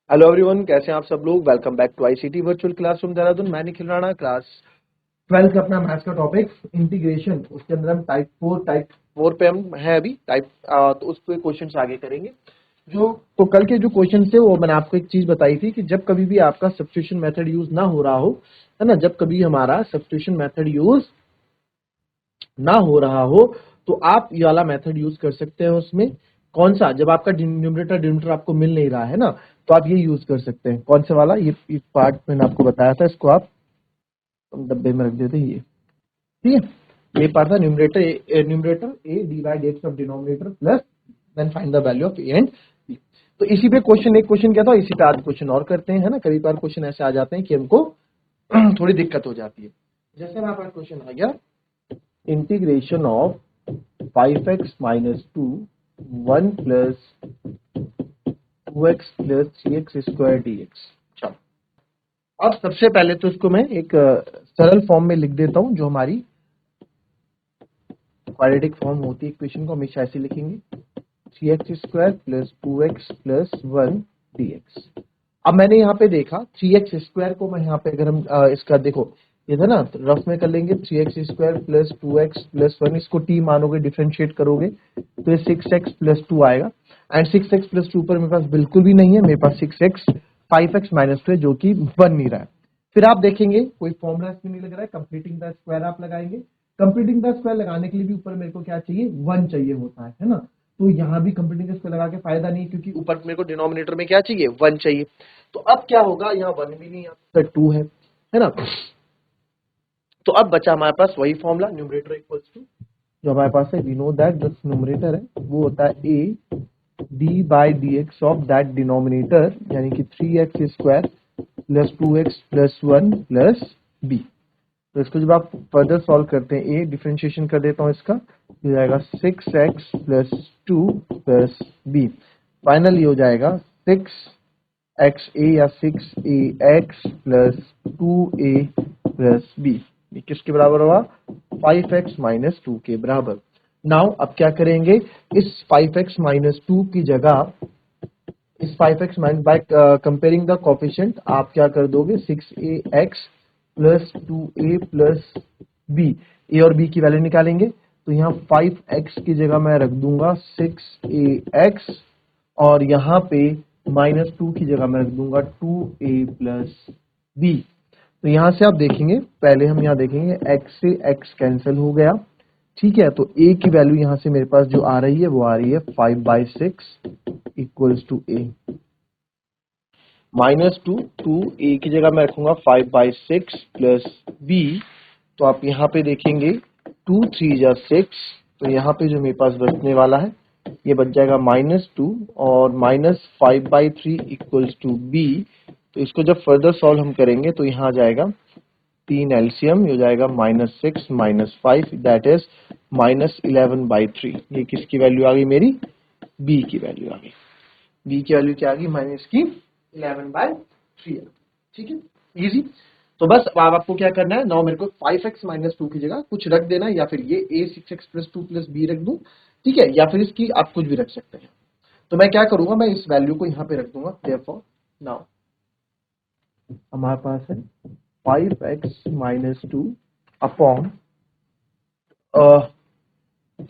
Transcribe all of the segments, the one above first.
Hello everyone, कैसे हैं आप सब लोग। Welcome back to ICT virtual classroom Dehradun. मैं निखिल राणा। क्लास 12 का अपना मैथ्स का टॉपिक इंटीग्रेशन, उसके अंदर हम टाइप 4 पे हम है अभी तो उस पे क्वेश्चंस आगे करेंगे। तो कल के जो क्वेश्चन थे वो मैंने आपको एक चीज बताई थी कि जब कभी भी आपका सब्स्टिट्यूशन मेथड यूज ना हो रहा हो, है ना, जब कभी हमारा सब्स्टिट्यूशन मेथड यूज ना हो रहा हो तो आप ये वाला मेथड यूज कर सकते हैं। उसमें कौन सा, जब आपका न्यूमरेटर डिनोमिनेटर आपको मिल नहीं रहा है ना, तो आप ये यूज कर सकते हैं। कौन से वाला, ये पार्ट मैंने आपको बताया था, इसको आप डब्बे में रख देते हैं। ये ठीक है, ये पार्ट था numerator a d by d x of denominator plus then find the value of a and b. तो इसी पे एक क्वेश्चन क्या था, इसी पे आज क्वेश्चन और करते हैं, है ना। कई बार क्वेश्चन ऐसे आ जाते हैं कि हमको थोड़ी दिक्कत हो जाती है। जैसे हमारे पास क्वेश्चन आ गया, integration of 5x minus 2 1 plus 2x plus 3x square dx। चलो, अब सबसे पहले तो इसको मैं एक सरल फॉर्म में लिख देता हूं, जो हमारी क्वाड्रेटिक फॉर्म होती है इक्वेशन को हमेशा ऐसे लिखेंगे, 3x square plus 2x plus 1 dx। अब मैंने यहाँ पे देखा 3x स्क्वायर को, मैं यहाँ पे अगर हम इसका देखो, ये था ना, तो रफ में कर लेंगे 3x square plus 2x plus 1, इसको t मानोगे, डिफरेंशिएट करोगे तो ये 6x प्लस 2 आएगा। एंड 6x प्लस 2 पर मेरे पास बिल्कुल भी नहीं है, मेरे पास 6x 5x माइनस 2 है, जो कि बन नहीं रहा है। फिर आप देखेंगे कोई फॉर्मूला इसमें नहीं लग रहा है, कंप्लीटिंग द स्क्वायर आप लगाएंगे। कंप्लीटिंग द स्क्वायर लगाने के लिए भी ऊपर मेरे को क्या चाहिए, 1 चाहिए होता है ना। तो यहाँ भी कंप्लीटिंग द स्क्वायर लगा के फायदा नहीं, क्योंकि ऊपर मेरे को डिनोमिनेटर में क्या चाहिए, 1 चाहिए। तो अब क्या होगा, यहाँ 1 भी नहीं, यहाँ 2 है ना। तो अब बचा हमारे पास वही फॉर्मूला, न्यूमरेटर इक्वल्स टू, जो हमारे पास है, वी नो दैट जो न्यूमरेटर है वो होता है a d by d x of that denominator, यानी कि 3x square plus 2x plus 1 plus b. तो इसको जब आप फर्दर सॉल्व करते हैं, ए डिफरेंशिएशन कर देता हूं इसका, हो जाएगा 6x plus 2 plus B. Finally हो जाएगा 6x ए या 6ax plus 2a plus B. ये किसके बराबर होगा, 5x माइनस 2 के बराबर। नाउ अब क्या करेंगे, इस 5x माइनस 2 की जगह, इस 5x minus by comparing the coefficient आप क्या कर दोगे, 6ax plus 2a plus b, ए और b की वैल्यू निकालेंगे। तो यहाँ 5x की जगह मैं रख दूंगा 6ax, और यहाँ पे माइनस 2 की जगह मैं रख दूंगा 2a प्लस b। तो यहां से आप देखेंगे, पहले हम यहाँ देखेंगे x से x कैंसिल हो गया, ठीक है। तो a की वैल्यू यहां से मेरे पास जो आ रही है वो आ रही है 5/6 equals to a minus 2 a की जगह मैं रखूंगा 5/6 प्लस b। तो आप यहाँ पे देखेंगे 2 3 जा 6, तो यहाँ पे जो मेरे पास बचने वाला है ये बच जाएगा -2 और -5/3 इक्वल्स टू b। तो इसको जब फर्दर सॉल्व हम करेंगे तो यहाँ आ जाएगा 3 एलसीएम, हो जाएगा -6 -5, दैट इज -11/3। ये किसकी वैल्यू आ गई, मेरी b की वैल्यू आ गई। b की वैल्यू क्या आ गई, -11/3। ठीक है, इजी। तो बस अब आपको क्या करना है, नाउ मेरे को 5x माइनस 2 की जगह कुछ रख देना है, या फिर ये a 6x plus 2 plus b रख दूं, ठीक है, या फिर इसकी आप कुछ भी रख सकते हैं। तो मैं क्या करूंगा, मैं इस वैल्यू को यहाँ पे रख दूंगा। देयरफॉर नाउ हमारे पास है 5x minus 2 upon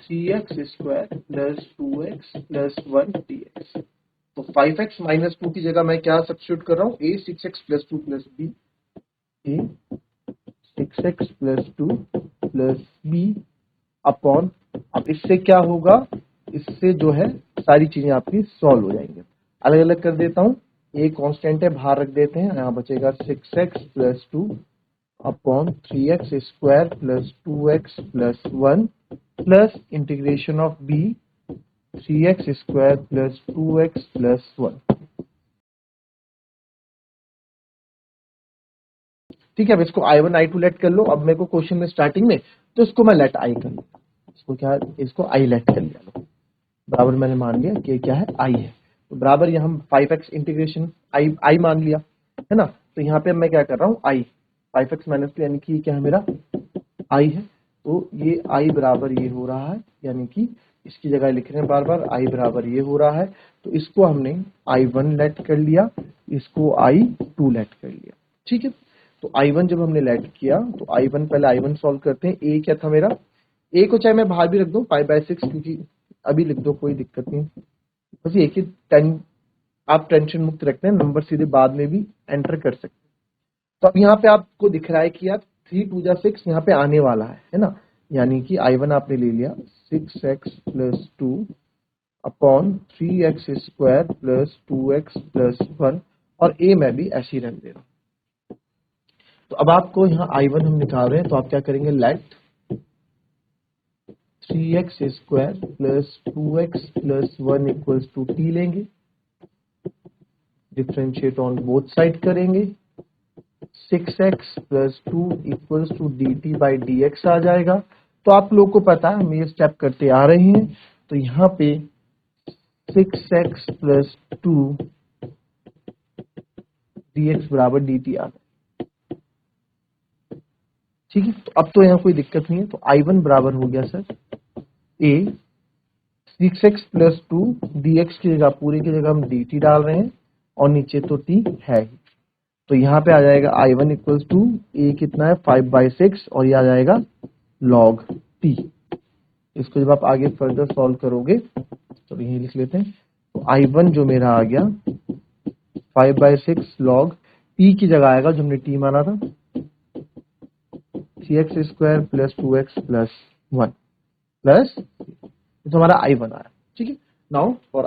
3x square plus 2x plus 1 dx। तो 5x माइनस 2 की जगह मैं क्या सब्स्टिट्यूट कर रहा हूँ, a 6x plus 2 plus b, a 6x plus 2 plus b upon, अब इससे क्या होगा, इससे जो है सारी चीजें आपकी सॉल्व हो जाएंगे। अलग अलग कर देता हूं, a कांस्टेंट है, बाहर रख देते हैं, यहाँ बचेगा 6x plus 2 upon 3x square plus 2x plus 1 plus integration of b 3x square plus 2x plus 1। ठीक है, अब इसको i1 i2 लेट कर लो। अब मेरे को क्वेश्चन में स्टार्टिंग में, तो इसको मैं लेट i कर लूँ, इसको क्या, इसको i लेट कर लिया लो, बराबर मैंने मान लिया कि क्या है, i है। तो बराबर यहाँ हम 5x इंटीग्रेशन i मान लिया, है ना। तो यहाँ पे मैं क्या कर रहा हूँ, i 5x माइनस 2, यानी कि क्या है, मेरा i है। तो ये i बराबर ये हो रहा है, यानी कि इसकी जगह लिख रहे हैं बार बार, I बराबर ये हो रहा है, तो इसको हमने I1 लेट कर लिया, इसको I2 लेट कर लिया। ठीक है, तो I1 जब हमने लेट किया तो I1 पहले I1 सॉल्व करते हैं। ए क्या था मेरा, ए को चाहे मैं बाहर भी रख दूं 5/6, क्योंकि अभी लिख दो कोई दिक्कत नहीं, बस एक ही आप टेंशन मुक्त रखते हैं, नंबर सीधे बाद में भी एंटर कर सकते हैं। तो अब यहाँ पे आपको दिख रहा है कि यार 3 2 जा 6 यहाँ पे आने वाला है ना, यानी कि I1 आपने ले लिया 6x + 2 upon 3x square plus 2x plus 1, और ए मैं भी ऐसे ही रख दे रहा हूँ। तो अब आपको यहाँ I1 हम निकाल रहे हैं, तो आप क्या करेंगे, let 3x square plus 2x plus 1 equals to t लेंगे, डिफरेंशिएट ऑन बोथ साइड करेंगे, 6x plus 2 equals to dt/dx आ जाएगा। तो आप लोग को पता है हम ये स्टेप करते आ रहे हैं, तो यहाँ पे 6x प्लस 2 dx बराबर dt आ गया। ठीक है, तो अब तो यहाँ कोई दिक्कत नहीं है, तो I1 बराबर हो गया sir a 6x plus 2 dx की जगह, पूरे की जगह हम dt डाल रहे हैं, और नीचे तो t है ही, तो यहाँ पे आ जाएगा I1 इक्वल्स टू a कितना है 5/6, और ये आ जाएगा log t। इसको जब आप आगे फर्दर सॉल्व करोगे तो यही लिख लेते हैं, तो I1 जो मेरा आ गया 5/6 log t की जगह आएगा जो हमने t माना था 3x square plus 2x plus 1 plus, तो हमारा I1 आया। ठीक है, नाउ फॉर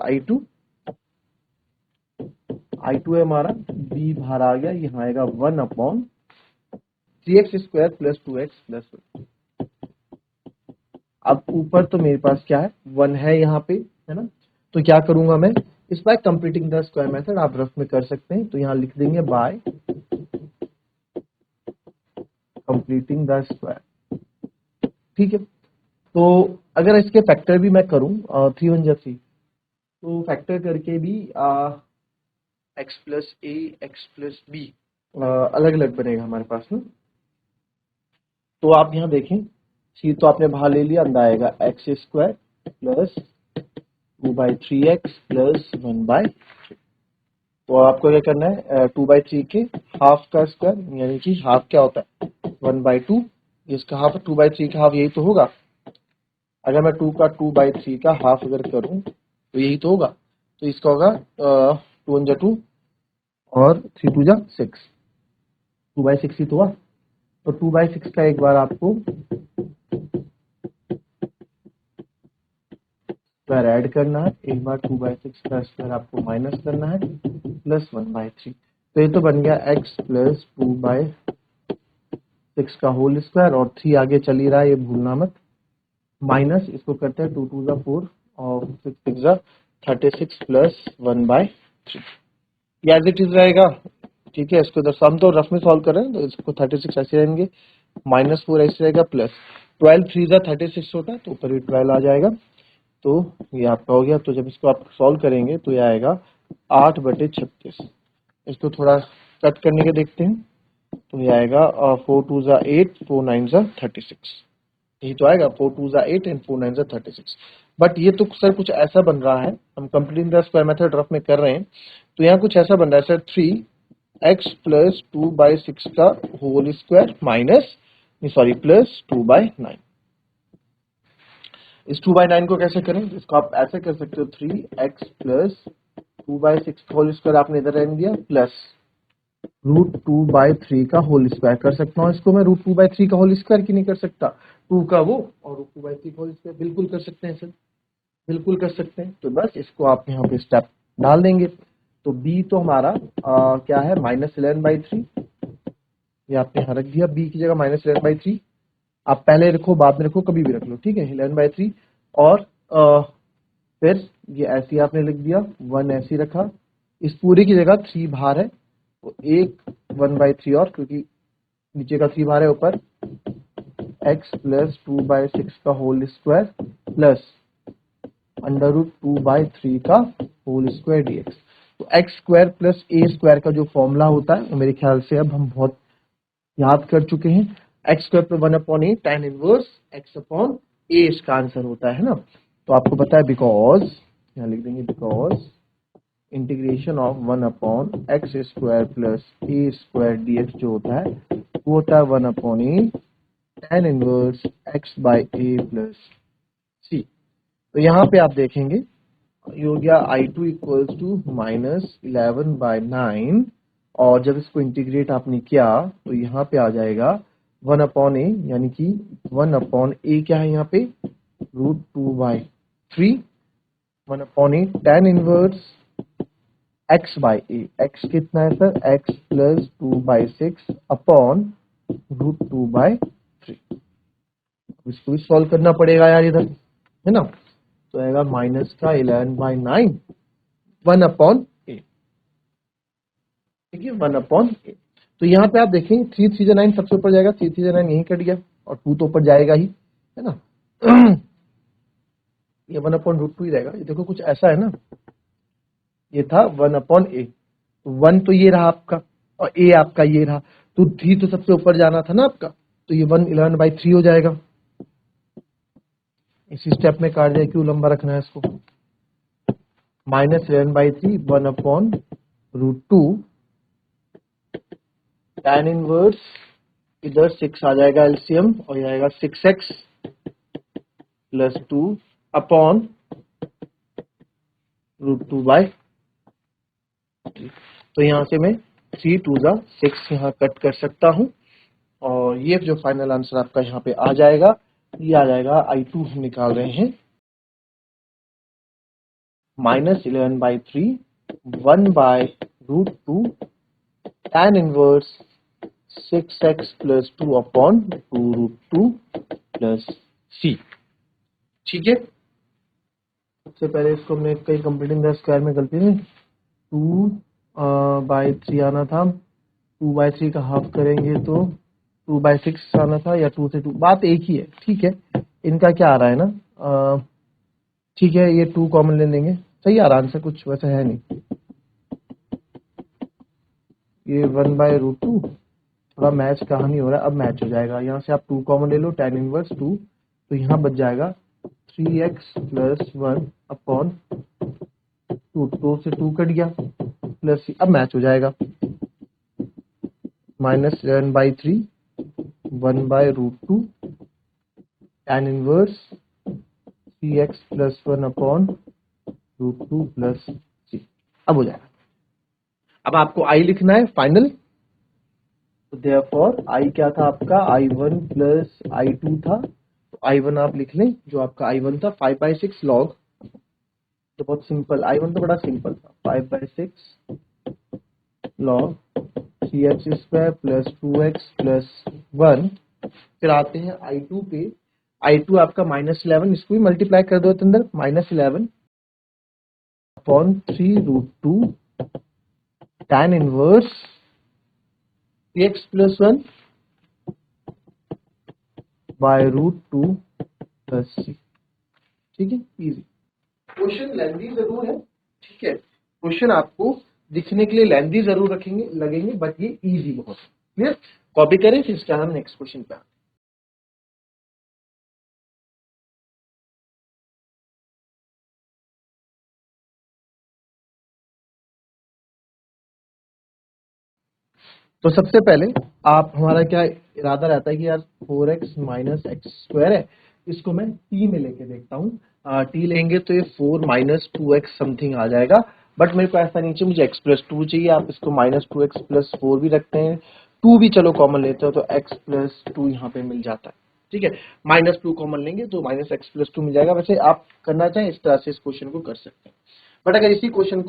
I2 है हमारा, b बाहर आ गया, यहाँ आएगा 1 upon 3x square plus 2x plus 1। अब ऊपर तो मेरे पास क्या है, 1 है यहाँ पे, है ना, तो क्या करूंगा मैं, इस bye completing the square method आप रफ में कर सकते हैं, तो यहाँ लिख देंगे बाय कंप्लीटिंग द स्क्वायर। ठीक है, तो अगर इसके फैक्टर भी मैं करूं 3 1 जा 3, तो फैक्टर करके भी x प्लस ए एक्स प्लस बी अलग अलग बनेगा हमारे पास ना। तो आप यहाँ देखें, सी तो आपने बाहर ले लिया, अंदर आएगा x square plus 2/3x plus 1/3। तो आपको क्या करना है, 2/3 के हाफ का स्क्वायर, यानी कि हाफ क्या होता है 1/2, जिसका हाफ 2/3 का हाफ यही तो होगा। अगर मैं 2 का 2/3 का हाफ अगर करूं तो यही तो होगा, तो इसका होगा 2 1 जा 2 और 3 2 जा 6, 2/6 ही तो हुआ। तो 2/6 का एक बार आपको स्क्वायर ऐड करना है, एक बार 2/6 का स्क्वायर आपको माइनस करना है, प्लस 1/3। तो ये तो बन गया x प्लस 2/6 का होल स्क्वायर, और 3 आगे चल ही रहा है, ये भूलना मत, माइनस इसको करते हैं 2 2 जा 4 और 6 6 जा 36 प्लस 1/3, ये एज इट इज रहेगा। ठीक है, इसको हम तो रफ में सॉल्व कर रहे हैं, तो इसको 36 ऐसे रहेंगे, -4 ऐसे रहेगा, प्लस 12 3 जा 36 होता है, तो ऊपर भी 12 आ जाएगा, तो ये आपका हो गया। तो जब इसको आप सॉल्व करेंगे तो ये आएगा 8/36। इसको थोड़ा कट करने के देखते हैं, तो ये आएगा 4 2 जा 8 4 9 जा 36, यही तो आएगा 4 2 जा 8 एंड 4 9 जा 36। बट ये तो सर कुछ ऐसा बन रहा है, हम completing the square method rough में कर रहे हैं, तो यहाँ कुछ ऐसा बन रहा है सर 3x प्लस 2/6 का whole square minus sorry plus 2/9। इस 2/9 को कैसे करें, इसको आप ऐसे कर सकते हो 3x प्लस 2/6 का होल स्क्वायर आपने इधर रहने दिया, प्लस √2/3 का होल स्क्वायर कर सकता हूँ। इसको मैं √2/3 का होल स्क्वायर क्यों नहीं कर सकता, 2 का वो और √2/3 का होल स्क्वायर, बिल्कुल कर सकते हैं सर, बिल्कुल कर सकते हैं। तो बस इसको आप यहाँ पे स्टेप डाल देंगे, तो b तो हमारा क्या है -11/3, ये आपने यहाँ रख दिया, b की जगह -11/3, आप पहले रखो बाद में रखो कभी भी रख लो, ठीक है, 11/3, और फिर ये ऐसे ही आपने लिख दिया, 1 ऐसे ही रखा, इस पूरे की जगह 3 बाहर है, तो एक 1/3 और, क्योंकि नीचे का 3 बाहर है, ऊपर x प्लस 2/6 का होल स्क्वायर प्लस √2/3 का होल स्क्वायर dx। तो x square plus a square का जो फॉर्मूला होता है वो मेरे ख्याल से अब हम बहुत याद कर चुके हैं, x स्क्वायर पर 1/a tan inverse x upon a इसका आंसर होता है ना। तो आपको पता है बिकॉज, यहाँ लिख देंगे because integration of 1/x² plus a² dx जो होता है वो होता है 1/a tan inverse x by a plus c। तो यहाँ पे आप देखेंगे ये हो गया I2 इक्वल्स टू -11/9, और जब इसको इंटीग्रेट आपने किया तो यहाँ पे आ जाएगा 1/a, यानी कि 1/a क्या है यहाँ पे √2/3, 1/a tan inverse x by a, x कितना है सर x प्लस 2/6 अपॉन √2/3। इसको भी सॉल्व करना पड़ेगा यार इधर, है ना। तो आएगा माइनस का 11/9 1/a, ठीक है 1/a। तो यहाँ पे आप देखेंगे 3 3 9 सबसे ऊपर जाएगा, 3 3 9 यहीं कट गया और 2 तो ऊपर जाएगा ही, है ना। ये 1/√2 ही रहेगा। ये देखो कुछ ऐसा है ना, ये था 1/a, 1 तो ये रहा आपका और a आपका ये रहा, तो 3 तो सबसे ऊपर जाना था ना आपका, तो ये 11/3 हो जाएगा। इसी स्टेप में कार्य क्यों लंबा रखना है इसको, -11/3 1/√2 tan इनवर्स, इधर 6 आ जाएगा एलसीएम और ये आएगा 6x प्लस 2 अपॉन √2/3। तो यहां से मैं 3 2 6 यहाँ कट कर सकता हूं और ये जो फाइनल आंसर आपका यहाँ पे आ जाएगा, ये आ जाएगा I2 हम निकाल रहे हैं -11/3 1/√2 tan inverse 6x plus 2 upon 2√2 plus c। ठीक है, सबसे पहले इसको हमने कहीं कंप्लीटिंग द स्क्वायर में गलती नहीं, 2/3 आना था, 2/3 का हाफ करेंगे तो 2/6 आना था, या 2 से 2 बात एक ही है। ठीक है, इनका क्या आ रहा है ना, ठीक है ये 2 कॉमन ले लेंगे, सही आ रहा आंसर, कुछ वैसा है नहीं। ये 1/√2 थोड़ा मैच कहानी हो रहा है, अब मैच हो जाएगा। यहाँ से आप 2 कॉमन ले लो, tan इनवर्स 2, तो यहाँ बच जाएगा 3x प्लस 1 अपॉन 2 से 2 कट गया प्लस c, अब मैच हो जाएगा -11/3 1/√2 tan inverse 3x plus 1 upon √2 plus c, अब हो जाएगा। अब आपको I लिखना है फाइनल, तो देयरफॉर I क्या था आपका, I1 प्लस I2 था, तो I1 आप लिख लें, जो आपका I1 था 5/6 लॉग, तो बहुत सिंपल, I1 तो बड़ा सिंपल था, 5/6 log 3x² plus 2x plus 1। फिर आते हैं I2 पे, I2 आपका -11, इसको भी मल्टीप्लाई कर दो अंदर, -11 upon 3√2 tan inverse 3x plus 1 /√2 plus c। ठीक है, इजी। क्वेश्चन लेंथी जरूर है, ठीक है, क्वेश्चन आपको दिखने के लिए लेंथी जरूर रखेंगे लगेंगे, बट ये इजी बहुत है। क्लियर, कॉपी करें, फिर इसके बाद हम नेक्स्ट क्वेश्चन पे आते हैं। तो सबसे पहले आप, हमारा क्या इरादा रहता है कि यार 4x माइनस x² है, इसको मैं t में लेके देखता हूँ। t लेंगे तो ये 4 माइनस 2x समथिंग आ जाएगा, बट मेरे को ऐसा नहीं चाहिए, मुझे x प्लस 2 चाहिए। आप इसको -2x प्लस 4 भी रखते हैं, 2 भी चलो कॉमन लेते हो तो x प्लस 2 यहाँ पे मिल जाता है। ठीक है, -2 कॉमन लेंगे तो -x प्लस 2 मिल जाएगा। वैसे आप करना चाहें इस तरह से इस क्वेश्चन को कर सकते हैं, बट अगर इसी क्वेश्चन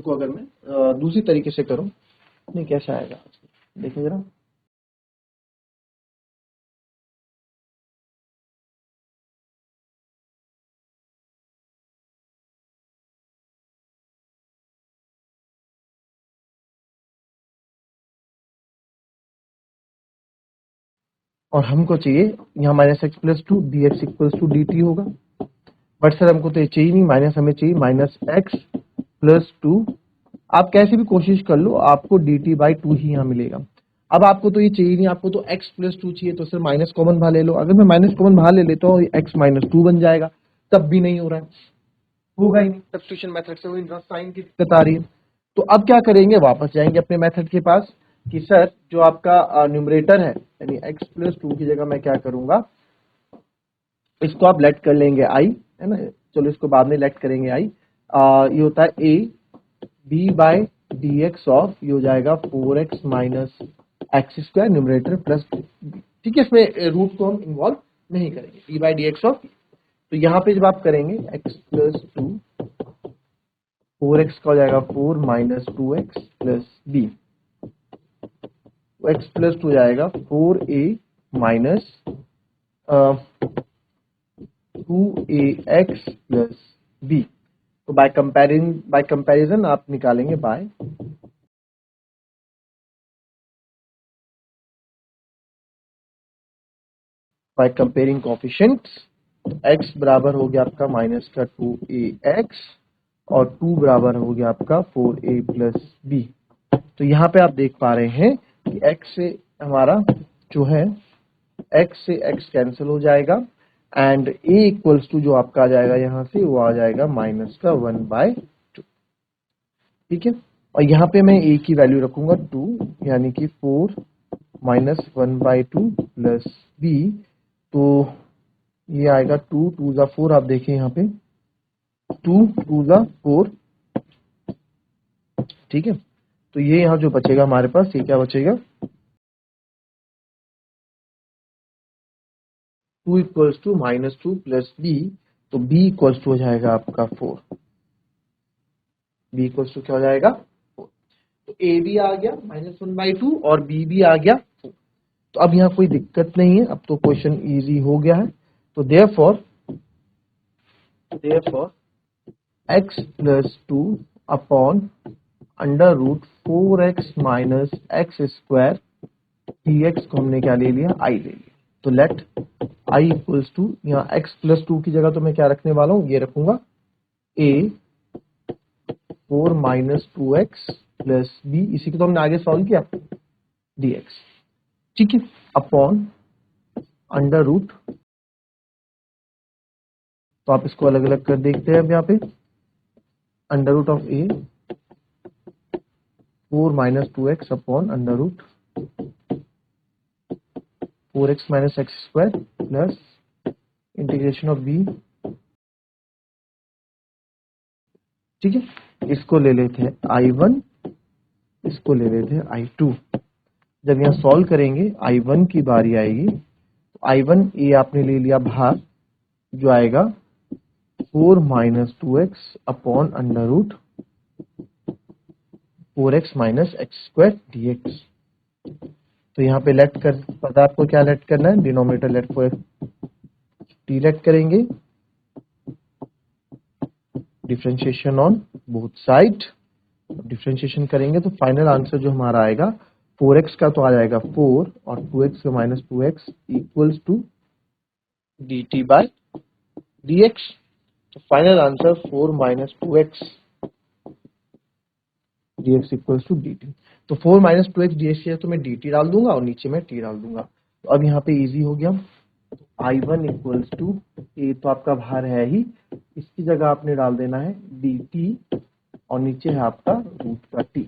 को अगर मैं दूसरी तरीके से करूँ, नहीं कैसा आएगा देखिए जरा। और हमको चाहिए यहाँ -x plus 2 dx equals to dt होगा, बट सर हमको तो ये चाहिए नहीं, माइनस हमें चाहिए -x प्लस 2। आप कैसे भी कोशिश कर लो, आपको dt/2 ही यहाँ मिलेगा। अब आपको तो ये चाहिए नहीं, आपको तो x प्लस 2 चाहिए, तो सर माइनस कॉमन बाहर ले लो। अगर मैं माइनस कॉमन बाहर ले लेता हूँ, x -2 बन जाएगा, तब भी नहीं हो रहा है, होगा ही नहीं, सब्स्टिट्यूशन मेथड से वही साइन की दिक्कत आ रही है। तो अब क्या करेंगे, वापस जाएंगे अपने मेथड के पास कि सर जो आपका न्यूमरेटर है यानी x प्लस 2 की जगह मैं क्या करूंगा, इसको आप लेट कर लेंगे आई, है ना, चलो इसको बाद में लेट करेंगे आई। ये होता है a b by d x of, ये हो जाएगा 4x minus x square numerator plus, ठीक है, इसमें रूट को हम इन्वॉल्व नहीं करेंगे, b by d x of. तो यहाँ पे जब आप करेंगे x प्लस 2, 4x का हो जाएगा 4 minus 2x plus b, x plus 2 हो जाएगा 4a minus 2ax plus b। तो बाय कंपैरिजन आप निकालेंगे बाय कंपेयरिंग कोएफिशिएंट्स, x बराबर हो गया आपका माइनस का 2ax और 2 बराबर हो गया आपका 4a प्लस b। तो यहाँ पे आप देख पा रहे हैं कि x से हमारा जो है x से x कैंसिल हो जाएगा एंड a इक्वल्स टू जो आपका आ जाएगा यहाँ से वो आ जाएगा माइनस का 1/2, ठीक है। और यहाँ पे मैं a की वैल्यू रखूंगा 2 यानी कि 4 माइनस 1/2 प्लस b, तो ये आएगा 2 2 जा 4, आप देखें यहाँ पे 2 2 जा 4, ठीक है। तो ये यहाँ जो बचेगा हमारे पास, ये क्या बचेगा, 2 equals to minus 2 plus b, तो b इक्वल्स टू हो जाएगा आपका 4, b इक्वल्स टू क्या हो जाएगा 4। तो a भी आ गया -1/2 और b भी आ गया 4। तो अब यहाँ कोई दिक्कत नहीं है, अब तो क्वेश्चन इजी हो गया है। तो therefore x plus 2 upon under root 4x minus x square dx को हमने क्या ले लिया, i ले लिया। तो लेट i इक्वल्स टू, यहाँ x प्लस 2 की जगह तो मैं क्या रखने वाला हूँ, ये रखूंगा a 4 minus 2x plus b, इसी को तो हमने आगे सॉल्व किया dx, ठीक है, अपॉन अंडर रूट, तो आप इसको अलग अलग कर देखते हैं अब यहाँ पे, under root of a 4 minus 2x upon under root 4x minus x square plus integration of b, ठीक है। इसको ले लेते हैं I1, इसको ले लेते हैं I2। जब यहाँ सॉल्व करेंगे I1 की बारी आएगी, तो I1 ए आपने ले लिया बाहर, जो आएगा 4 minus 2x upon under root 4x minus x square dx। तो यहाँ पे लेट कर, पता आपको क्या लेट करना है, डिनोमिनेटर लेट को टी लेट करेंगे, differentiation on both side, differentiation करेंगे तो फाइनल आंसर जो हमारा आएगा 4x का तो आ जाएगा 4 और 2x का minus 2x equals to dt by dx। तो final answer 4 minus 2x dx equals to dt। तो 4 माइनस 2x dx है तो मैं dt डाल दूंगा और नीचे में t डाल दूंगा। तो अब यहाँ पे इजी हो गया, I1 इक्वल्स टू a तो आपका बाहर है ही, इसकी जगह आपने डाल देना है dt और नीचे है आपका रूट का t।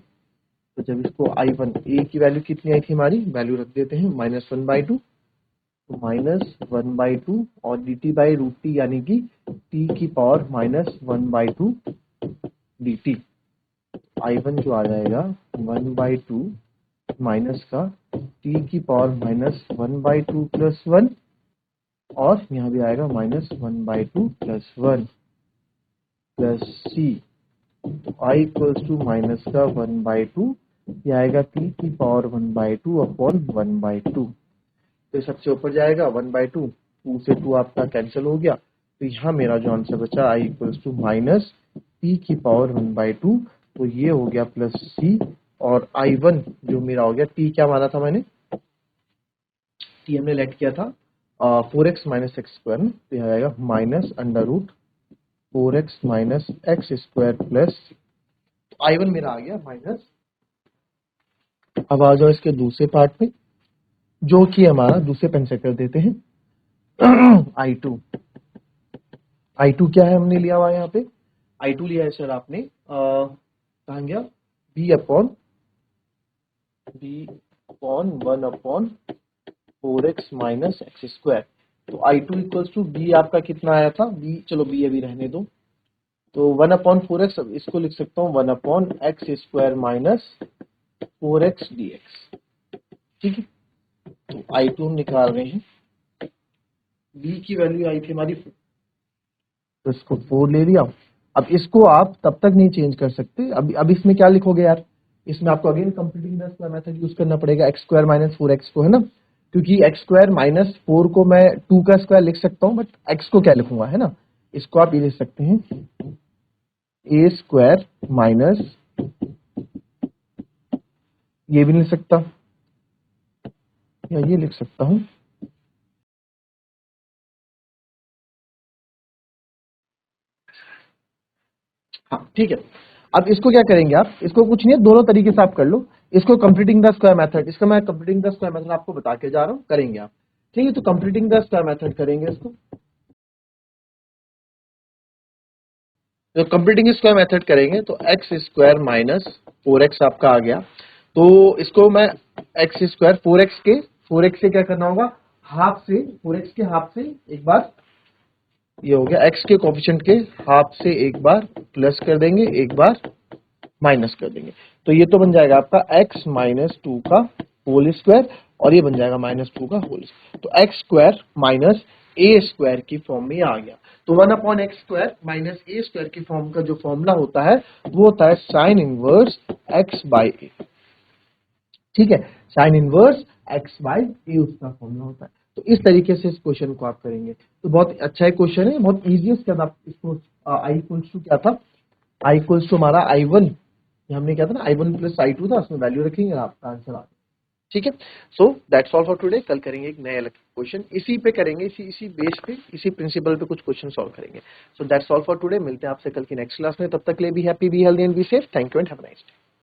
तो जब इसको I1 a की वैल्यू कितनी आई थी हमारी, वैल्यू रख देते हैं -1/2, तो -1/2 और dt बाई रूट टी यानी कि t की पावर -1/2 dt। I1 जो आ जाएगा 1/2 माइनस का t की पावर -1/2 प्लस 1 और यहाँ भी आएगा -1/2 प्लस 1 प्लस c। तो i इक्वल्स टू माइनस का 1/2, ये आएगा t की पावर 1/2 अपॉन 1/2। तो सबसे ऊपर जाएगा 1/2, 2 से 2 आपका कैंसिल हो गया। तो यहाँ मेरा जो आंसर बचा i equals to minus t की पावर 1/2, तो ये हो गया प्लस c और I1 जो मेरा हो गया, t क्या माना था मैंने, t हमने लेट किया था 4x माइनस एक्स स्क्वायर में, तो यहाँ आएगा minus under root 4x minus x square plus, तो I1 मेरा आ गया माइनस। अब आ जाओ इसके दूसरे पार्ट में, जो कि हमारा दूसरे पेन से कर देते हैं I2, I2 क्या है हमने लिया हुआ यहाँ पे, I2 लिया है सर आपने कहाँ गया, b upon 1/4x minus x square. तो I2 इक्वल्स टू b आपका कितना आया था, b चलो b अभी रहने दो, तो 1/4x, इसको लिख सकता हूँ 1/x square minus 4x dx। ठीक है, तो I2 हम निकाल रहे हैं, b की वैल्यू आई थी हमारी, तो इसको 4 ले लिया। अब इसको आप तब तक नहीं चेंज कर सकते, अब इसमें क्या लिखोगे यार, इसमें आपको again completing the square method use करना पड़ेगा, एक्स स्क्वायर माइनस 4x को, है ना, क्योंकि एक्स स्क्वायर माइनस 4 को मैं 2 का स्क्वायर लिख सकता हूँ, बट एक्स को क्या लिखूंगा, है ना, इसको आप ये लिख सकते हैं ए स्क्वायर माइनस, ये भी लिख सकता, या ये लिख सकता हूं, हाँ ठीक है। अब इसको क्या करेंगे आप, इसको कुछ नहीं है, दोनों तरीके से आप कर लो, इसको कंप्लीटिंग द स्क्वायर मेथड, इसका मैं कंप्लीटिंग द स्क्वायर मेथड आपको बता के जा रहा हूं, करेंगे आप, ठीक है, तो कंप्लीटिंग द स्क्वायर मेथड करेंगे इसको, तो कंप्लीटिंग स्क्वायर मेथड करेंगे तो एक्स स्क्वायर माइनस 4x आपका आ गया, तो इसको मैं एक्स स्क्वायर 4x से क्या करना होगा, हाफ से, 4x के हाफ से एक बार, ये हो गया x के कोफिशिएंट के हाफ से एक बार प्लस कर देंगे, एक बार माइनस कर देंगे, तो ये तो बन जाएगा आपका x माइनस 2 का होल स्क्वायर, और ये बन जाएगा माइनस 2 का होल स्क्वायर, तो एक्स स्क्वायर माइनस ए स्क्वायर की फॉर्म में आ गया, तो 1/x स्क्वायर माइनस ए स्क्वायर की फॉर्म का जो फॉर्मूला होता है वो होता है साइन इनवर्स x बाई ए। ठीक है, साइन इनवर्स x बाई ए उसका फॉर्मूला होता है। तो इस तरीके से इस क्वेश्चन को आप करेंगे, तो बहुत अच्छा क्वेश्चन है, बहुत इजी है। इसके बाद आप इसको आई इक्वल्स टू क्या था, आई इक्वल्स टू हमारा I1, हमने क्या था ना, I1 प्लस I2 था, उसमें वैल्यू रखेंगे, आपका आंसर आ गया। ठीक है, so that's all for today. कल करेंगे एक नए अलग क्वेश्चन, इसी पे करेंगे, इसी बेस पे, इसी प्रिंसिपल पे कुछ क्वेश्चन सॉल्व करेंगे। So that's all for today, मिलते हैं आपसे कल की नेक्स्ट क्लास में, तब तक के लिए be happy, be healthy and be safe. Thank you and have a nice day.